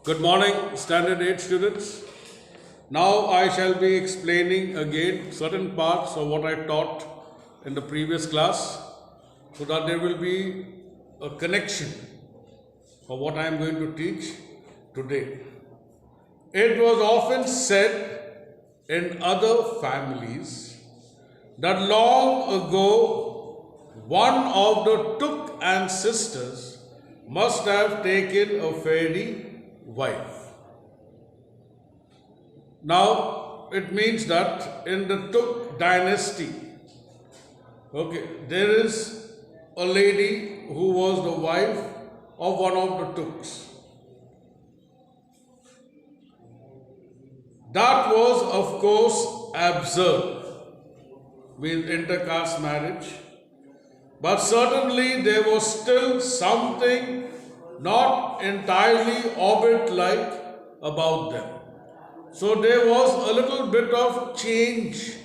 Good morning, Standard 8 students. Now I shall be explaining again certain parts of what I taught in the previous class so that there will be a connection of what I am going to teach today. It was often said in other families that long ago one of the Tuk and sisters must have taken a fairy wife. Now it means that in the Tuk dynasty, there is a lady who was the wife of one of the Tuks. That was, of course, absurd with intercaste marriage, but certainly there was still something not entirely orbit-like about them. So there was a little bit of change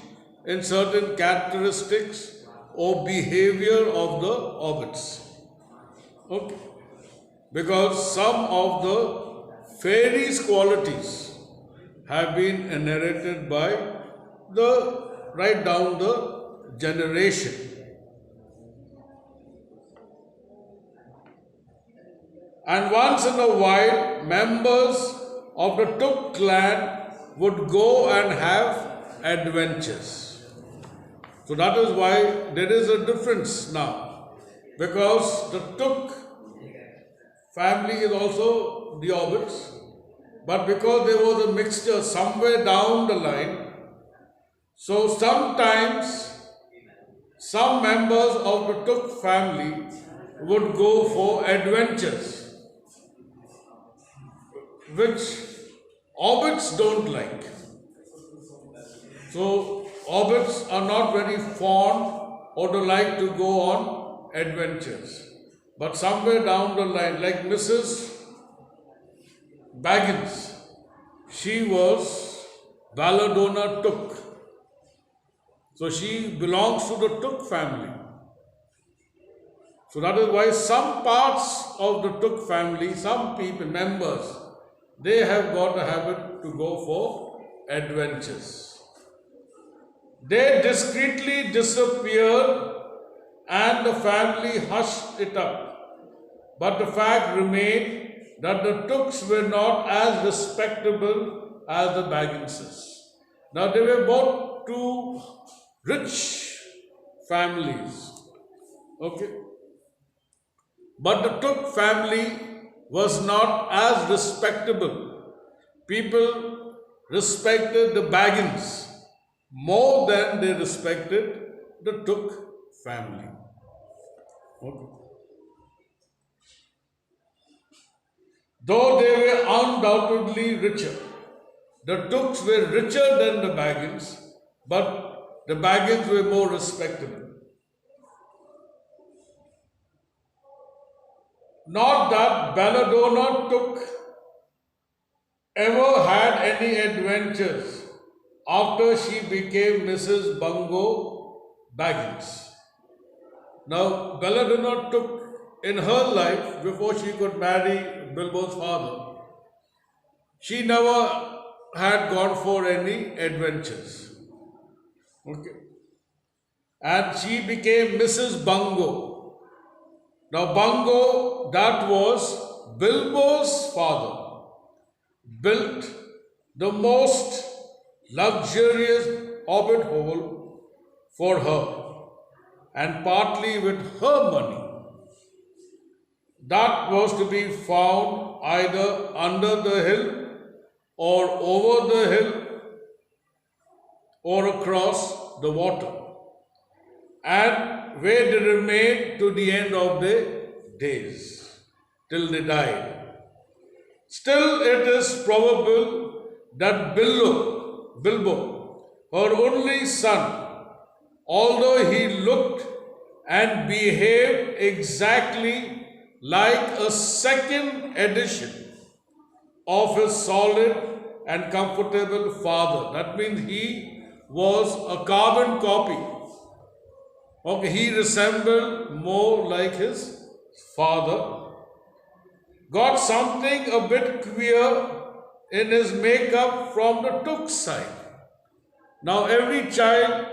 in certain characteristics or behavior of the orbits. Because some of the fairies' qualities have been inherited by right down the generation. And once in a while, members of the Tuk clan would go and have adventures. So that is why there is a difference now. Because the Tuk family is also the Orbits, but because there was a mixture somewhere down the line, so sometimes some members of the Tuk family would go for adventures, which Orbits don't like. So Orbits are not very fond or to like to go on adventures. But somewhere down the line, like Mrs. Baggins, she was Balladonna Tuk. So she belongs to the Tuk family. So that is why some parts of the Tuk family, some people, members, they have got a habit to go for adventures. They discreetly disappeared and the family hushed it up. But the fact remained that the Tuks were not as respectable as the Bagginses. Now they were both two rich families. But the Tuk family was not as respectable. People respected the Baggins more than they respected the Tuk family. Though they were undoubtedly richer, the Tuks were richer than the Baggins, but the Baggins were more respectable. Not that Belladonna Tuk ever had any adventures after she became Mrs. Bungo Baggins. Now, Belladonna Tuk in her life, before she could marry Bilbo's father, she never had gone for any adventures. And she became Mrs. Bungo. Now, Bungo, that was Bilbo's father, built the most luxurious orbit hole for her, and partly with her money. That was to be found either under the hill or over the hill or across the water, and where they remained to the end of their days, till they died. Still, it is probable that Bilbo, her only son, although he looked and behaved exactly like a second edition of his solid and comfortable father. That means he was a carbon copy. He resembled more like his father. got something a bit queer in his makeup from the Took side. Now, every child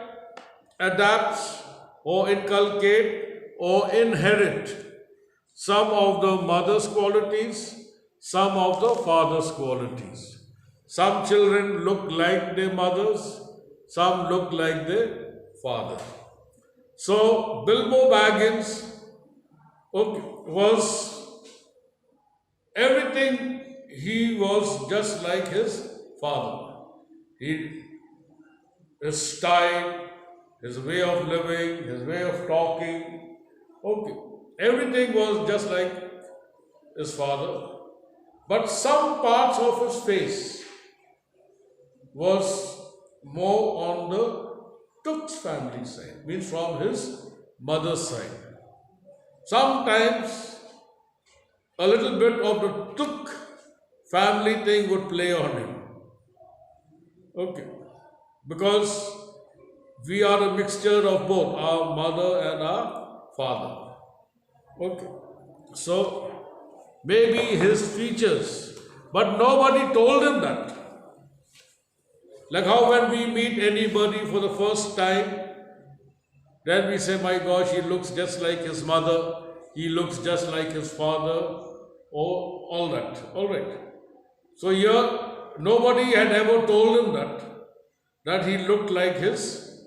adapts or inculcate or inherit some of the mother's qualities, some of the father's qualities. Some children look like their mothers, some look like their father. So, Bilbo Baggins was everything, he was just like his father. His style, his way of living, his way of talking, everything was just like his father. But some parts of his face was more on the Took's family side, means from his mother's side. Sometimes a little bit of the Took family thing would play on him. Because we are a mixture of both our mother and our father. So maybe his features, but nobody told him that. Like how when we meet anybody for the first time, then we say, my gosh, he looks just like his mother, he looks just like his father, or all that. All right. So here, nobody had ever told him that he looked like his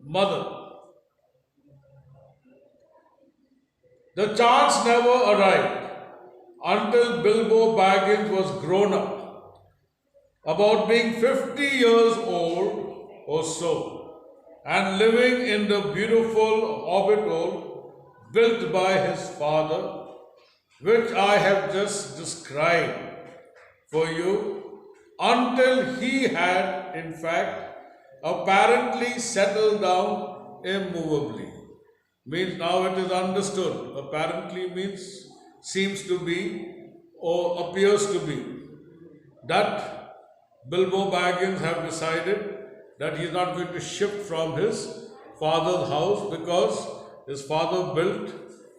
mother. The chance never arrived until Bilbo Baggins was grown up, about being 50 years old or so, and living in the beautiful hobbit hole built by his father, which I have just described for you, until he had, in fact, apparently settled down immovably. Means now it is understood. Apparently means seems to be or appears to be that Bilbo Baggins have decided that he is not going to shift from his father's house because his father built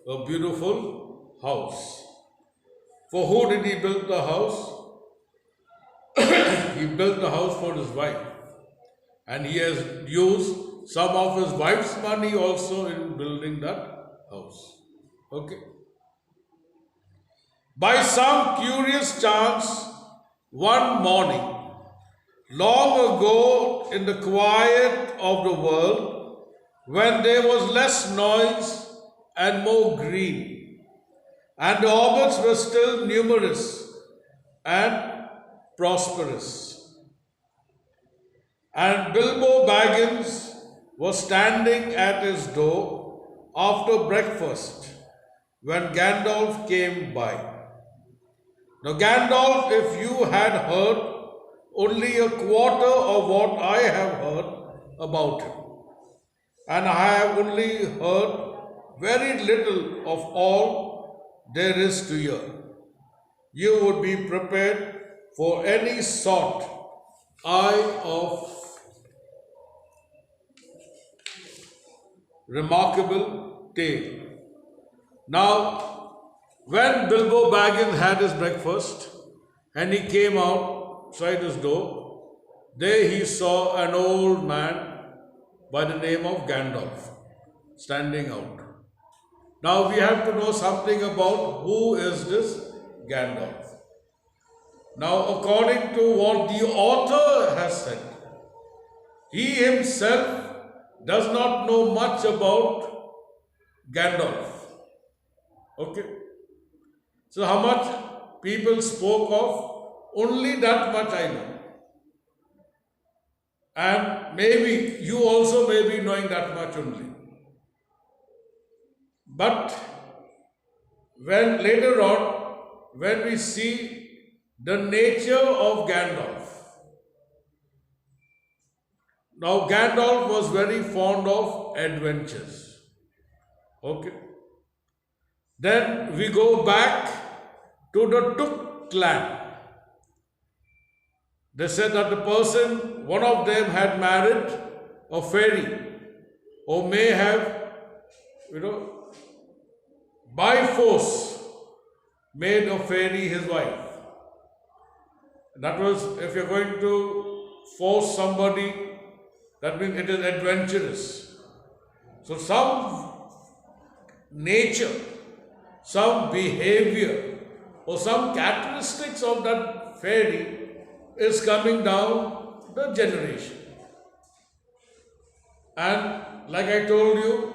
a beautiful house. For who did he build the house? He built the house for his wife. And he has used some of his wife's money also in building that house. By some curious chance, one morning, long ago in the quiet of the world, when there was less noise and more green, and the hobbits were still numerous and prosperous, and Bilbo Baggins was standing at his door after breakfast when Gandalf came by. Now, Gandalf, if you had heard only a quarter of what I have heard about him, and I have only heard very little of all there is to hear, you would be prepared for any sort of remarkable tale. Now, when Bilbo Baggins had his breakfast and he came outside his door, there he saw an old man by the name of Gandalf standing out. Now we have to know something about who is this Gandalf. Now, according to what the author has said, he himself does not know much about Gandalf. So how much people spoke of, only that much I know. And maybe you also may be knowing that much only. But when later on, when we see the nature of Gandalf, now Gandalf was very fond of adventures. Then we go back to the Took clan. They said that the person, one of them had married a fairy, or may have, by force, made a fairy his wife. That was, if you're going to force somebody, that means it is adventurous. So some nature, some behavior, or some characteristics of that fairy is coming down the generation. And like I told you,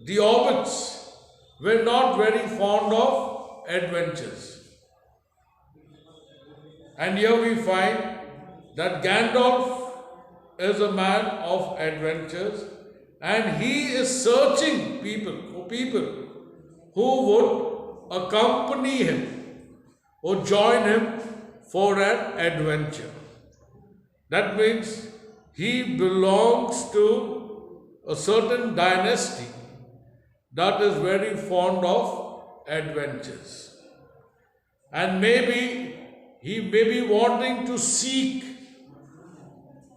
the hobbits were not very fond of adventures. And here we find that Gandalf is a man of adventures, and he is searching for people who would accompany him or join him for an adventure. That means he belongs to a certain dynasty that is very fond of adventures. And maybe he may be wanting to seek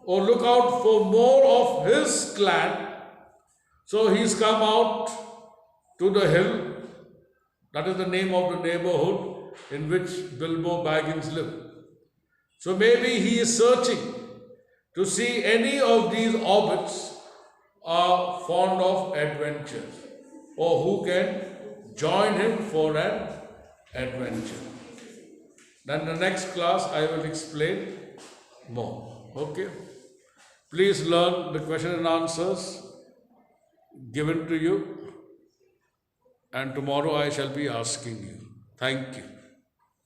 or look out for more of his clan. So he's come out to the hill. That is the name of the neighborhood in which Bilbo Baggins lived. So maybe he is searching to see any of these hobbits are fond of adventures or who can join him for an adventure. Then the next class I will explain more. Okay? Please learn the question and answers given to you, and tomorrow I shall be asking you. Thank you.